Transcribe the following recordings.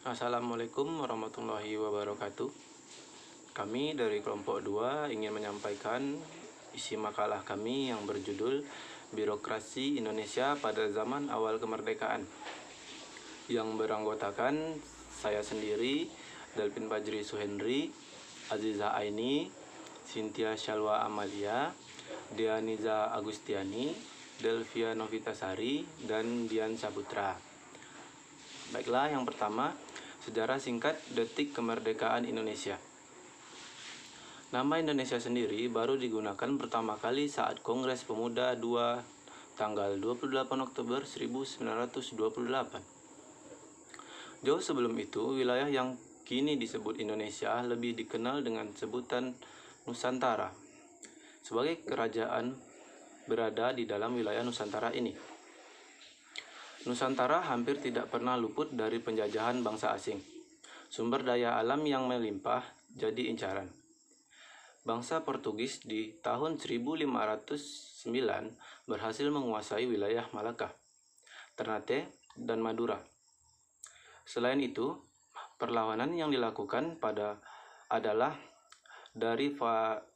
Assalamualaikum warahmatullahi wabarakatuh. Kami dari kelompok 2 ingin menyampaikan isi makalah kami yang berjudul Birokrasi Indonesia pada Zaman Awal Kemerdekaan, yang beranggotakan saya sendiri, Delvin Fajri Suhendri, Aziza Aini, Cynthia Shalwa Amalia, Dianiza Agustiani, Delvia Novitasari, dan Dian Saputra. Baiklah, yang pertama, sejarah singkat detik kemerdekaan Indonesia. Nama Indonesia sendiri baru digunakan pertama kali saat Kongres Pemuda II tanggal 28 Oktober 1928. Jauh sebelum itu, wilayah yang kini disebut Indonesia lebih dikenal dengan sebutan Nusantara, sebagai kerajaan berada di dalam wilayah Nusantara ini. Nusantara hampir tidak pernah luput dari penjajahan bangsa asing. Sumber daya alam yang melimpah jadi incaran. Bangsa Portugis di tahun 1509 berhasil menguasai wilayah Malaka, Ternate, dan Madura. Selain itu, perlawanan yang dilakukan adalah dari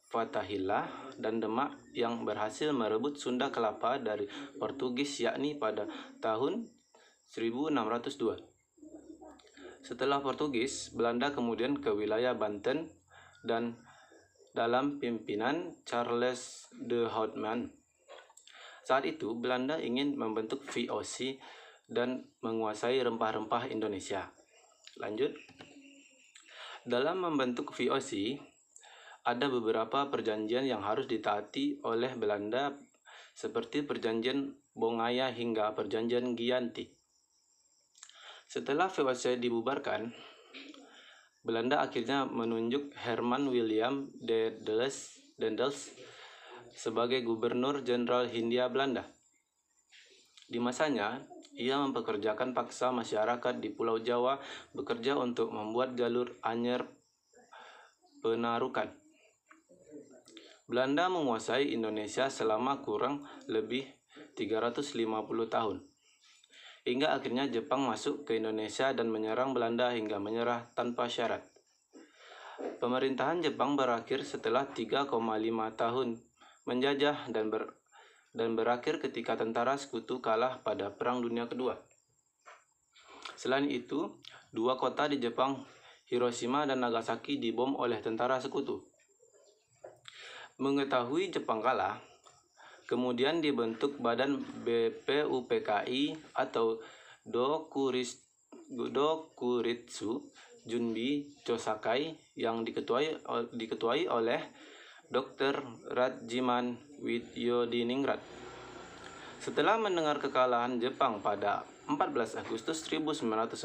Fatahillah dan Demak yang berhasil merebut Sunda Kelapa dari Portugis, yakni pada tahun 1602. Setelah Portugis, Belanda kemudian ke wilayah Banten dan dalam pimpinan Charles de Houtman. Saat itu Belanda ingin membentuk VOC dan menguasai rempah-rempah Indonesia. Lanjut. Dalam membentuk VOC, ada beberapa perjanjian yang harus ditaati oleh Belanda, seperti perjanjian Bongaya hingga perjanjian Giyanti. Setelah VOC dibubarkan, Belanda akhirnya menunjuk Herman William Dendels sebagai Gubernur Jenderal Hindia Belanda. Di masanya, ia mempekerjakan paksa masyarakat di Pulau Jawa bekerja untuk membuat jalur Anyer Penarukan. Belanda menguasai Indonesia selama kurang lebih 350 tahun. Hingga akhirnya Jepang masuk ke Indonesia dan menyerang Belanda hingga menyerah tanpa syarat. Pemerintahan Jepang berakhir setelah 3,5 tahun menjajah dan berakhir ketika tentara sekutu kalah pada Perang Dunia Kedua. Selain itu, 2 kota di Jepang, Hiroshima dan Nagasaki, dibom oleh tentara sekutu. Mengetahui Jepang kalah, kemudian dibentuk Badan BPUPKI atau Dokuritsu Junbi Chosakai yang diketuai oleh Dr. Rajiman Widyodiningrat. Setelah mendengar kekalahan Jepang pada 14 Agustus 1945,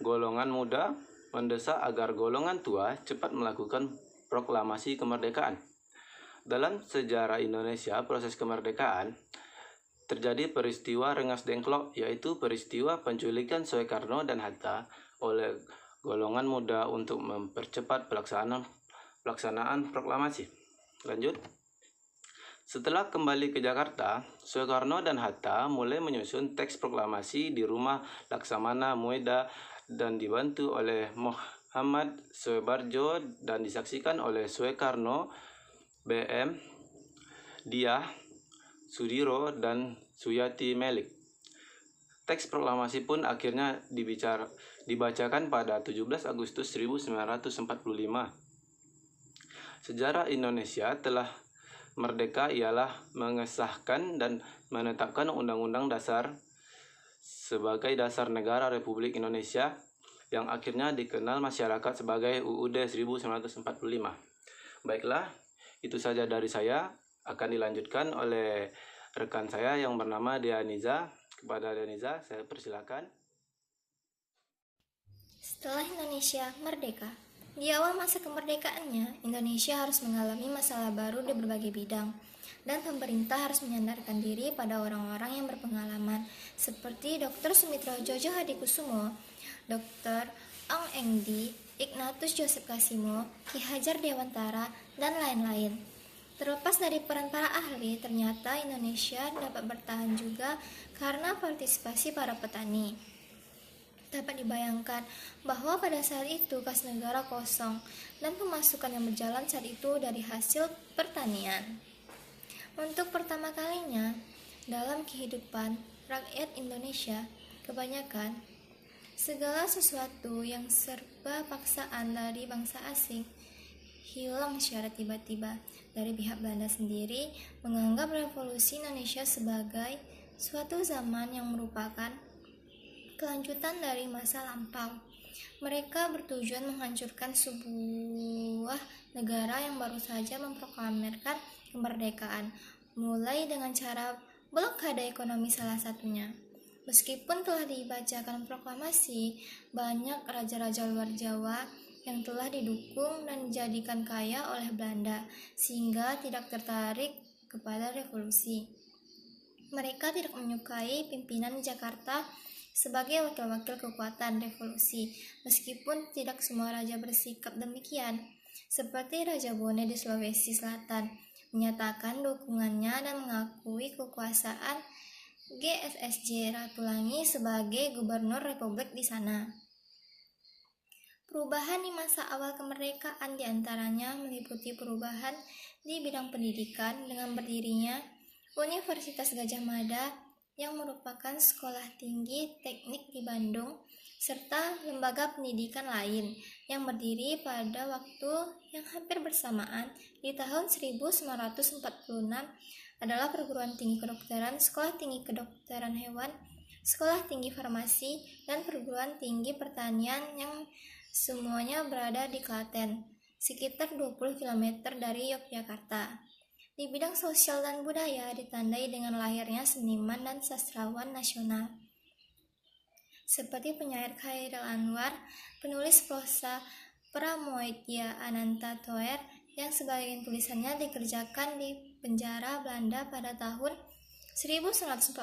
golongan muda mendesak agar golongan tua cepat melakukan proklamasi kemerdekaan. Dalam sejarah Indonesia, proses kemerdekaan terjadi peristiwa Rengas Dengklok, yaitu peristiwa penculikan Soekarno dan Hatta oleh golongan muda untuk mempercepat pelaksanaan proklamasi. Lanjut. Setelah kembali ke Jakarta, Soekarno dan Hatta mulai menyusun teks proklamasi di rumah Laksamana Mueda dan dibantu oleh Muhammad Soebarjo dan disaksikan oleh Soekarno, BM, Diah, Sudiro, dan Suyati Melik. Teks proklamasi pun akhirnya dibacakan pada 17 Agustus 1945. Sejarah Indonesia telah merdeka ialah mengesahkan dan menetapkan Undang-Undang Dasar sebagai dasar negara Republik Indonesia yang akhirnya dikenal masyarakat sebagai UUD 1945. Baiklah, itu saja dari saya. Akan dilanjutkan oleh rekan saya yang bernama Dianiza. Kepada Dianiza, saya persilakan. Setelah Indonesia merdeka, di awal masa kemerdekaannya, Indonesia harus mengalami masalah baru di berbagai bidang, dan pemerintah harus menyandarkan diri pada orang-orang yang berpengalaman, seperti Dr. Sumitro Jojo Hadikusumo, Dr. Ong Engdi, Ignatius Joseph Kasimo, Ki Hajar Dewantara, dan lain-lain. Terlepas dari peran para ahli, ternyata Indonesia dapat bertahan juga karena partisipasi para petani. Dapat dibayangkan bahwa pada saat itu kas negara kosong dan pemasukan yang berjalan saat itu dari hasil pertanian. Untuk pertama kalinya dalam kehidupan rakyat Indonesia, kebanyakan segala sesuatu yang serba paksaan dari bangsa asing hilang secara tiba-tiba. Dari pihak Belanda sendiri menganggap revolusi Indonesia sebagai suatu zaman yang merupakan kelanjutan dari masa lampau. Mereka bertujuan menghancurkan sebuah negara yang baru saja memproklamirkan kemerdekaan, mulai dengan cara blokade ekonomi salah satunya. Meskipun telah dibacakan proklamasi, banyak raja-raja luar Jawa yang telah didukung dan dijadikan kaya oleh Belanda, sehingga tidak tertarik kepada revolusi. Mereka tidak menyukai pimpinan Jakarta sebagai wakil-wakil kekuatan revolusi, meskipun tidak semua raja bersikap demikian. Seperti Raja Bone di Sulawesi Selatan, menyatakan dukungannya dan mengakui kekuasaan GSSJ Ratulangi sebagai gubernur republik di sana. Perubahan di masa awal kemerdekaan diantaranya meliputi perubahan di bidang pendidikan dengan berdirinya Universitas Gadjah Mada yang merupakan sekolah tinggi teknik di Bandung, serta lembaga pendidikan lain yang berdiri pada waktu yang hampir bersamaan di tahun 1946 adalah Perguruan Tinggi Kedokteran, Sekolah Tinggi Kedokteran Hewan, Sekolah Tinggi Farmasi, dan Perguruan Tinggi Pertanian yang semuanya berada di Klaten, sekitar 20 km dari Yogyakarta. Di bidang sosial dan budaya ditandai dengan lahirnya seniman dan sastrawan nasional seperti penyair Khairil Anwar, penulis prosa Pramoedya Ananta Thoer yang sebagian tulisannya dikerjakan di penjara Belanda pada tahun 1947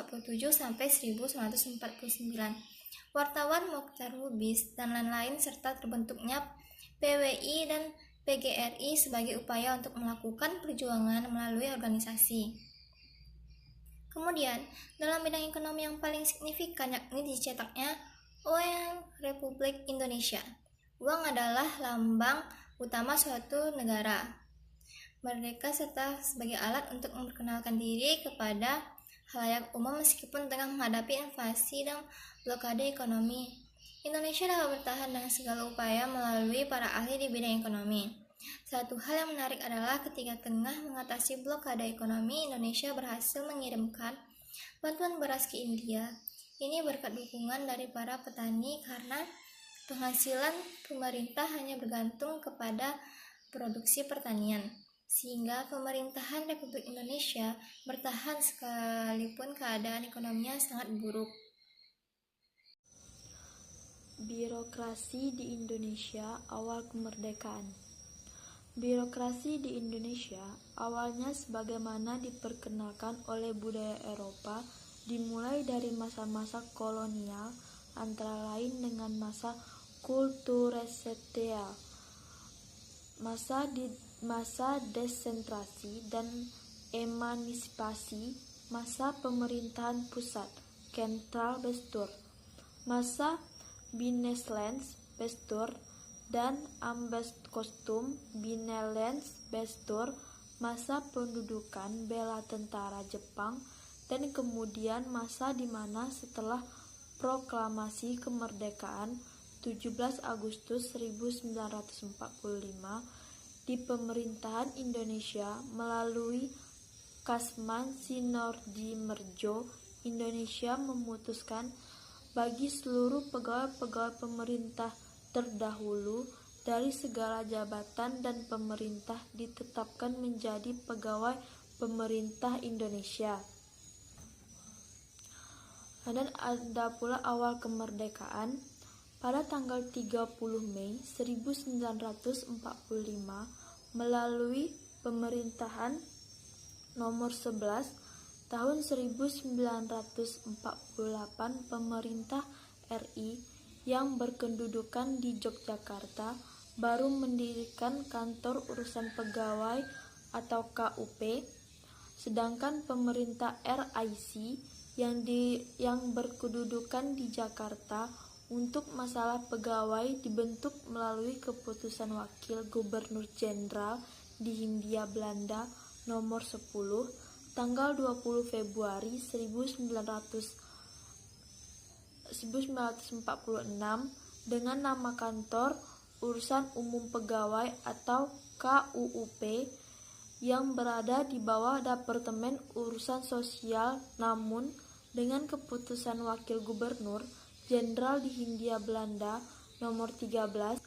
sampai 1949, wartawan Mokhtar Lubis, dan lain-lain, serta terbentuknya PWI dan PGRI sebagai upaya untuk melakukan perjuangan melalui organisasi. Kemudian, dalam bidang ekonomi yang paling signifikan yakni dicetaknya Uang Republik Indonesia. Uang adalah lambang utama suatu negara merdeka serta sebagai alat untuk memperkenalkan diri kepada khalayak umum meskipun tengah menghadapi inflasi dan blokade ekonomi. Indonesia dapat bertahan dengan segala upaya melalui para ahli di bidang ekonomi. Satu hal yang menarik adalah ketika tengah mengatasi blokade ekonomi, Indonesia berhasil mengirimkan bantuan beras ke India. Ini berkat dukungan dari para petani karena penghasilan pemerintah hanya bergantung kepada produksi pertanian, sehingga pemerintahan Republik Indonesia bertahan sekalipun keadaan ekonominya sangat buruk. Birokrasi di Indonesia awal kemerdekaan. Birokrasi di Indonesia awalnya sebagaimana diperkenalkan oleh budaya Eropa dimulai dari masa-masa kolonial, antara lain dengan masa kultureseteal, masa desentrasi dan emansipasi, masa pemerintahan pusat Central Bestur, masa Bineslands Bestur dan Ambeskostum Binelens Bestur, masa pendudukan bela tentara Jepang, dan kemudian masa di mana setelah proklamasi kemerdekaan 17 Agustus 1945 di pemerintahan Indonesia melalui Kasman Sinordimerdjo, Indonesia memutuskan bagi seluruh pegawai-pegawai pemerintah terdahulu dari segala jabatan dan pemerintah ditetapkan menjadi pegawai pemerintah Indonesia. Dan ada pula awal kemerdekaan pada tanggal 30 Mei 1945 melalui pemerintahan nomor 11 tahun 1948 pemerintah RI yang berkedudukan di Yogyakarta baru mendirikan kantor urusan pegawai atau KUP, sedangkan pemerintah RIC yang berkedudukan di Jakarta untuk masalah pegawai dibentuk melalui keputusan Wakil Gubernur Jenderal di Hindia Belanda nomor 10 tanggal 20 Februari 1946 dengan nama Kantor Urusan Umum Pegawai atau KUUP yang berada di bawah Departemen Urusan Sosial, namun dengan keputusan Wakil Gubernur Jenderal di Hindia Belanda nomor 13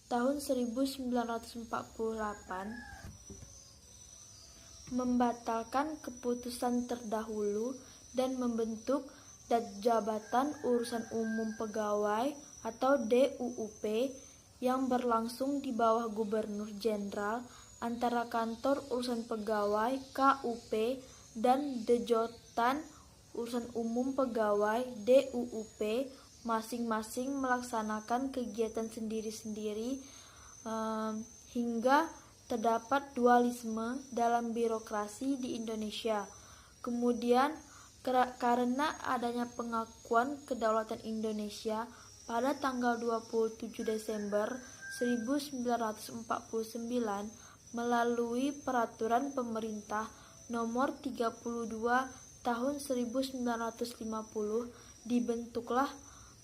tahun 1948 membatalkan keputusan terdahulu dan membentuk Jabatan Urusan Umum Pegawai atau DUUP yang berlangsung di bawah Gubernur Jenderal antara Kantor Urusan Pegawai KUP dan Dejotan Urusan Umum Pegawai DUUP masing-masing melaksanakan kegiatan sendiri-sendiri hingga terdapat dualisme dalam birokrasi di Indonesia. Kemudian karena adanya pengakuan kedaulatan Indonesia pada tanggal 27 Desember 1949 melalui Peraturan Pemerintah Nomor 32 Tahun 1950 dibentuklah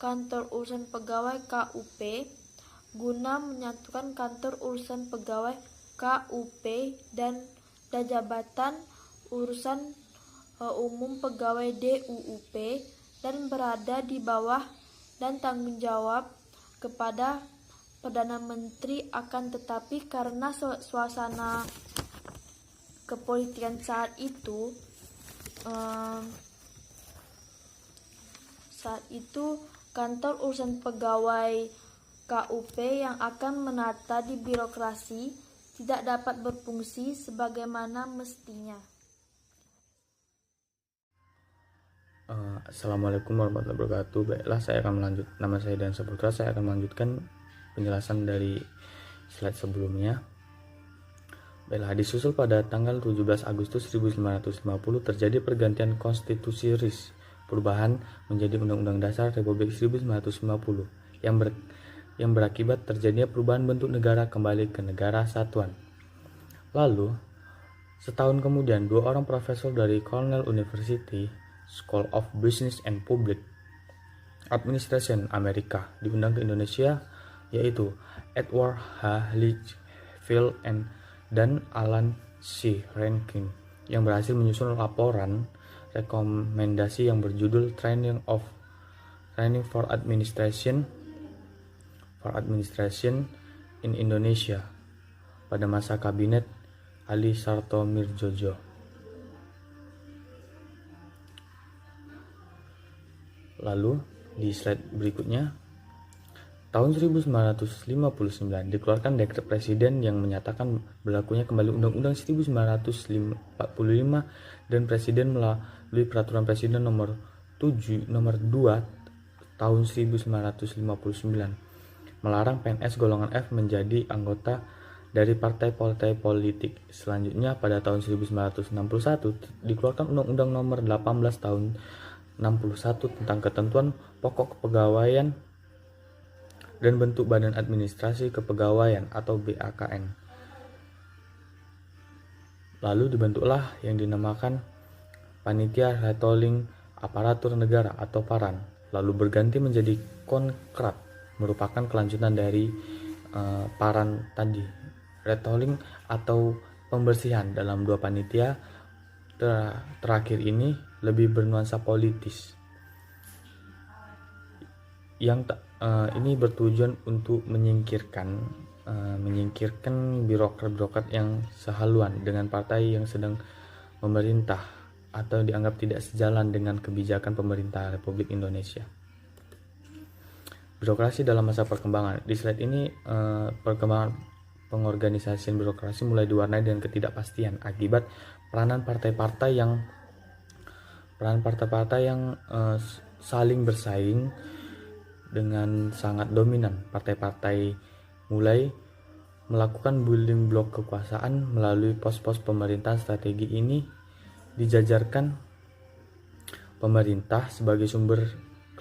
Kantor Urusan Pegawai KUP guna menyatukan Kantor Urusan Pegawai KUP dan Jabatan Urusan Umum Pegawai DUUP dan berada di bawah dan tanggung jawab kepada Perdana Menteri. Akan tetapi karena suasana kepolitikan saat itu Kantor Urusan Pegawai KUP yang akan menata di birokrasi tidak dapat berfungsi sebagaimana mestinya. Assalamualaikum warahmatullahi wabarakatuh. Baiklah, nama saya Dan Saputra. Saya akan melanjutkan penjelasan dari slide sebelumnya. Baiklah, disusul pada tanggal 17 Agustus 1950 terjadi pergantian konstitusi RIS, perubahan menjadi Undang-Undang Dasar Republik 1950 yang berakibat terjadinya perubahan bentuk negara kembali ke negara satuan. Lalu, setahun kemudian, 2 orang profesor dari Cornell University School of Business and Public Administration Amerika diundang ke Indonesia, yaitu Edward H. Litchfield dan Alan C. Rankin, yang berhasil menyusun laporan rekomendasi yang berjudul Training for Administration in Indonesia pada masa kabinet Ali Sarto Mirjojo. Lalu di slide berikutnya, tahun 1959 dikeluarkan dekret presiden yang menyatakan berlakunya kembali Undang-Undang 1945 dan presiden melalui peraturan presiden nomor 2 tahun 1959 melarang PNS golongan F menjadi anggota dari partai-partai politik. Selanjutnya pada tahun 1961 dikeluarkan Undang-Undang nomor 18 tahun 61 tentang ketentuan pokok kepegawaian dan bentuk badan administrasi kepegawaian atau BAKN. Lalu dibentuklah yang dinamakan Panitia Retolling Aparatur Negara atau PARAN, lalu berganti menjadi Konkrab, merupakan kelanjutan dari PARAN tadi. Retolling atau pembersihan dalam 2 panitia terakhir ini lebih bernuansa politis, yang ini bertujuan untuk menyingkirkan birokrat-birokrat yang sehaluan dengan partai yang sedang memerintah atau dianggap tidak sejalan dengan kebijakan pemerintah Republik Indonesia. Birokrasi dalam masa perkembangan. Di slide ini perkembangan pengorganisasian birokrasi mulai diwarnai dengan ketidakpastian akibat peranan partai-partai yang saling bersaing dengan sangat dominan. Partai-partai mulai melakukan building block kekuasaan melalui pos-pos pemerintahan. Strategi ini dijajarkan pemerintah sebagai sumber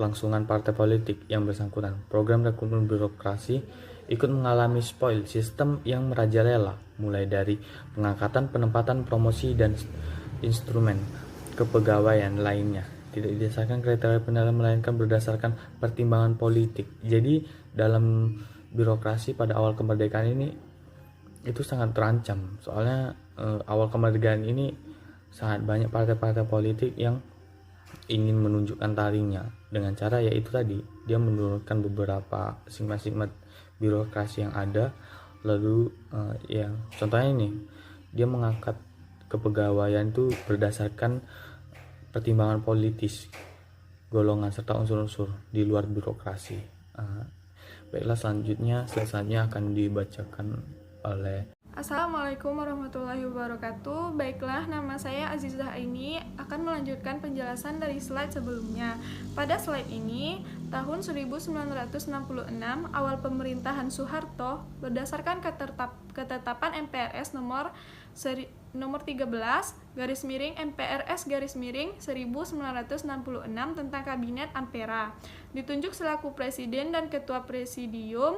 kelangsungan partai politik yang bersangkutan. Program rekrutmen birokrasi ikut mengalami spoil sistem yang merajalela, mulai dari pengangkatan, penempatan, promosi, dan instrumen kepegawaian lainnya. Tidak didasarkan kriteria penilaian melainkan berdasarkan pertimbangan politik. Jadi dalam birokrasi pada awal kemerdekaan ini itu sangat terancam. Soalnya awal kemerdekaan ini sangat banyak partai-partai politik yang ingin menunjukkan taringnya dengan cara yaitu tadi dia menurunkan beberapa stigma-stigma birokrasi yang ada. Lalu yang contohnya ini dia mengangkat kepegawaian itu berdasarkan pertimbangan politis, golongan serta unsur-unsur di luar birokrasi. Baiklah, slide selanjutnya akan dibacakan oleh Assalamualaikum warahmatullahi wabarakatuh. Baiklah, nama saya Azizah ini akan melanjutkan penjelasan dari slide sebelumnya. Pada slide ini, tahun 1966 awal pemerintahan Soeharto berdasarkan ketetapan MPRS nomor 13/MPRS/1966 tentang Kabinet Ampera. Ditunjuk selaku Presiden dan Ketua Presidium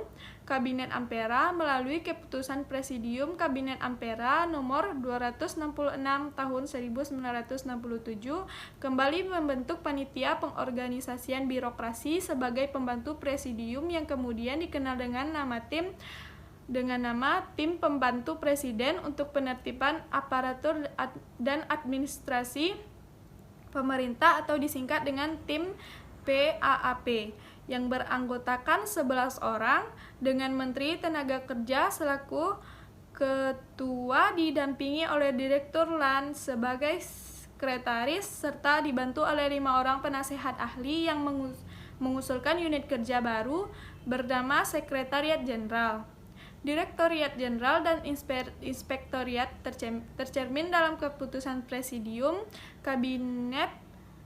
Kabinet Ampera melalui Keputusan Presidium Kabinet Ampera nomor 266 tahun 1967 kembali membentuk panitia pengorganisasian birokrasi sebagai pembantu presidium yang kemudian dikenal dengan nama Tim Pembantu Presiden untuk penertiban aparatur dan administrasi pemerintah atau disingkat dengan Tim PAAP yang beranggotakan 11 orang dengan Menteri Tenaga Kerja selaku ketua didampingi oleh Direktur LAN sebagai sekretaris serta dibantu oleh 5 orang penasehat ahli yang mengusulkan unit kerja baru bernama Sekretariat Jenderal. Direktoriat Jenderal dan Inspektoriat tercermin dalam Keputusan Presidium Kabinet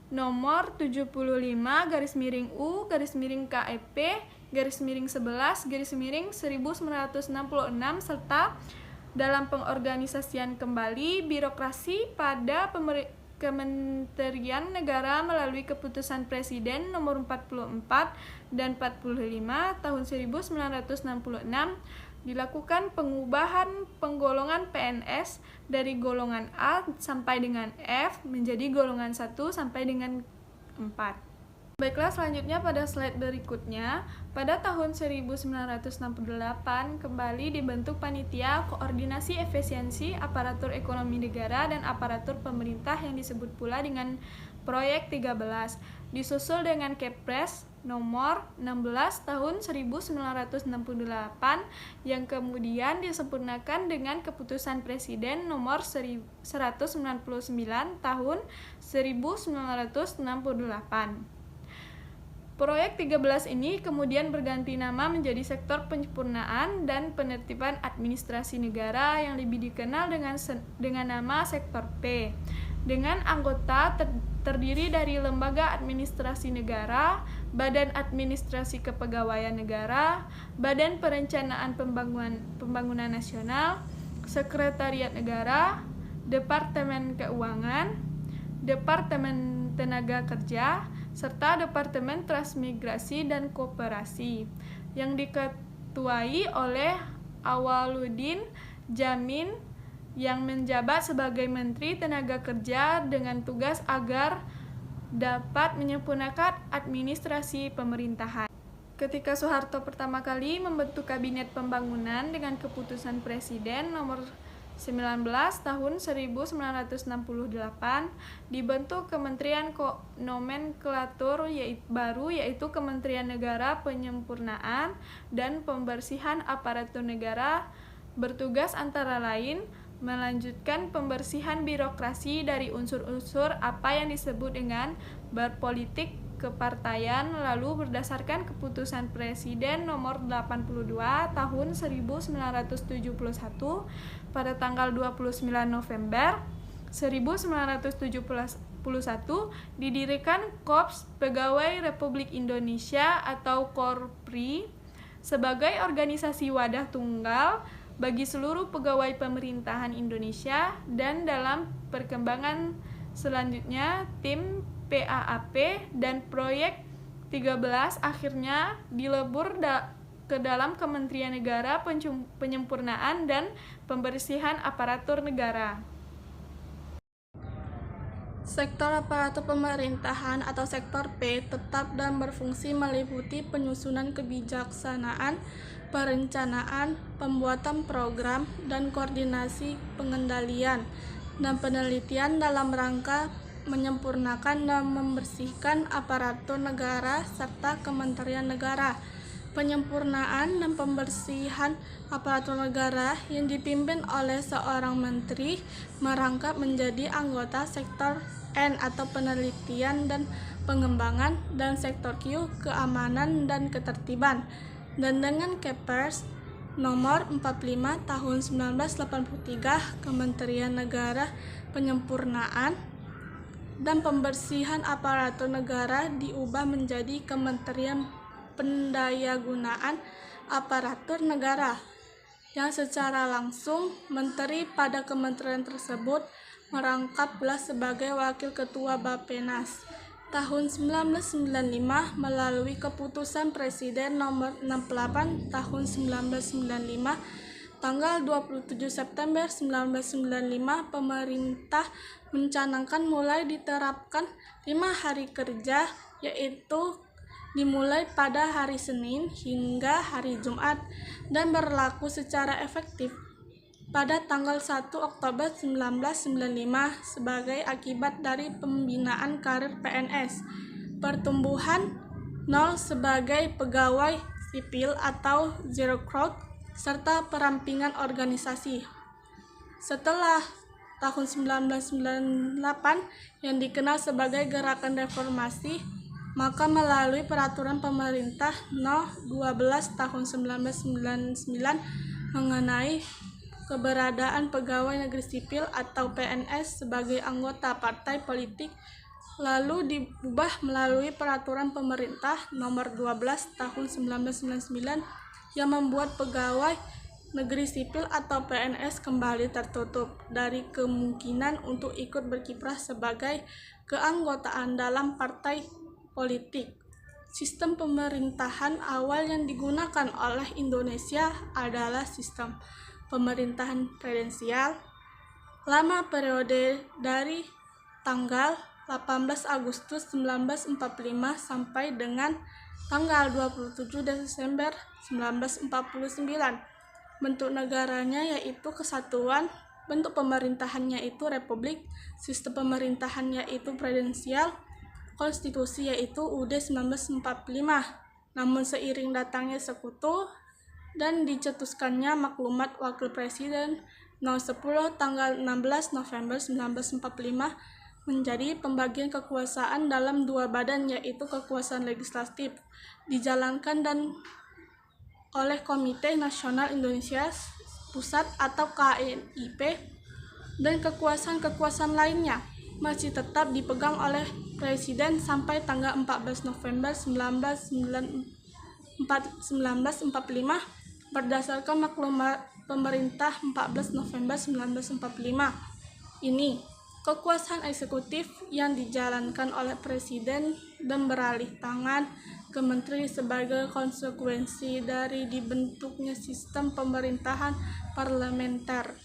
nomor 75/KEP/11/1966 serta dalam pengorganisasian kembali birokrasi pada Kementerian Negara melalui Keputusan Presiden nomor 44 dan 45 tahun 1966 dilakukan pengubahan penggolongan PNS dari golongan A sampai dengan F menjadi golongan 1 sampai dengan 4. Baiklah, selanjutnya pada slide berikutnya, pada tahun 1968 kembali dibentuk Panitia Koordinasi Efisiensi Aparatur Ekonomi Negara dan Aparatur Pemerintah yang disebut pula dengan Proyek 13, disusul dengan Kepres nomor 16 tahun 1968 yang kemudian disempurnakan dengan Keputusan Presiden nomor 199 tahun 1968. Proyek 13 ini kemudian berganti nama menjadi Sektor Penyempurnaan dan Penertiban Administrasi Negara yang lebih dikenal dengan nama Sektor P. Dengan anggota terdiri dari Lembaga Administrasi Negara, Badan Administrasi Kepegawaian Negara, Badan Perencanaan Pembangunan Nasional, Sekretariat Negara, Departemen Keuangan, Departemen Tenaga Kerja, serta Departemen Transmigrasi dan Koperasi yang diketuai oleh Awaluddin Jamin yang menjabat sebagai Menteri Tenaga Kerja dengan tugas agar dapat menyempurnakan administrasi pemerintahan. Ketika Soeharto pertama kali membentuk Kabinet Pembangunan dengan Keputusan Presiden nomor 19 tahun 1968 dibentuk Kementerian Nomenklatur baru yaitu Kementerian Negara Penyempurnaan dan Pembersihan Aparatur Negara bertugas antara lain melanjutkan pembersihan birokrasi dari unsur-unsur apa yang disebut dengan berpolitik kepartaian lalu berdasarkan Keputusan Presiden nomor 82 tahun 1971 pada tanggal 29 November 1971 didirikan Korps Pegawai Republik Indonesia atau Korpri sebagai organisasi wadah tunggal bagi seluruh pegawai pemerintahan Indonesia dan dalam perkembangan selanjutnya tim PAAP dan proyek 13 akhirnya dilebur ke dalam Kementerian Negara Penyempurnaan dan Pembersihan Aparatur Negara. Sektor aparatur pemerintahan atau sektor P tetap dan berfungsi meliputi penyusunan kebijaksanaan, perencanaan, pembuatan program, dan koordinasi pengendalian dan penelitian dalam rangka menyempurnakan dan membersihkan aparatur negara serta kementerian negara. Penyempurnaan dan pembersihan aparatur negara yang dipimpin oleh seorang menteri merangkap menjadi anggota sektor N atau penelitian dan pengembangan, dan sektor Q keamanan dan ketertiban. Dan dengan Kepres nomor 45 tahun 1983, Kementerian Negara Penyempurnaan dan Pembersihan Aparatur Negara diubah menjadi Kementerian Pendayagunaan Aparatur Negara, yang secara langsung menteri pada kementerian tersebut merangkap pula sebagai Wakil Ketua Bappenas. Tahun 1995 melalui Keputusan Presiden nomor 68 tahun 1995 tanggal 27 September 1995, pemerintah mencanangkan mulai diterapkan 5 hari kerja, yaitu dimulai pada hari Senin hingga hari Jumat, dan berlaku secara efektif pada tanggal 1 Oktober 1995 sebagai akibat dari pembinaan karir PNS, pertumbuhan nol sebagai pegawai sipil atau zero growth, serta perampingan organisasi. Setelah tahun 1998 yang dikenal sebagai Gerakan Reformasi, maka melalui Peraturan Pemerintah No. 12 tahun 1999 mengenai keberadaan pegawai negeri sipil atau PNS sebagai anggota partai politik, lalu diubah melalui Peraturan Pemerintah Nomor 12 Tahun 1999 yang membuat pegawai negeri sipil atau PNS kembali tertutup dari kemungkinan untuk ikut berkiprah sebagai keanggotaan dalam partai politik. Sistem pemerintahan awal yang digunakan oleh Indonesia adalah sistem pemerintahan presidensial. Lama periode dari tanggal 18 Agustus 1945 sampai dengan tanggal 27 Desember 1949. Bentuk negaranya yaitu kesatuan, bentuk pemerintahannya itu republik, sistem pemerintahannya itu presidensial, konstitusi yaitu UUD 1945. Namun seiring datangnya sekutu dan dicetuskannya Maklumat Wakil Presiden No. 10 tanggal 16 November 1945 menjadi pembagian kekuasaan dalam 2 badan, yaitu kekuasaan legislatif dijalankan dan oleh Komite Nasional Indonesia Pusat atau KNIP, dan kekuasaan-kekuasaan lainnya masih tetap dipegang oleh Presiden sampai tanggal 14 November 1945 berdasarkan Maklumat Pemerintah 14 November 1945. Ini kekuasaan eksekutif yang dijalankan oleh Presiden dan beralih tangan ke Menteri sebagai konsekuensi dari dibentuknya sistem pemerintahan parlementer.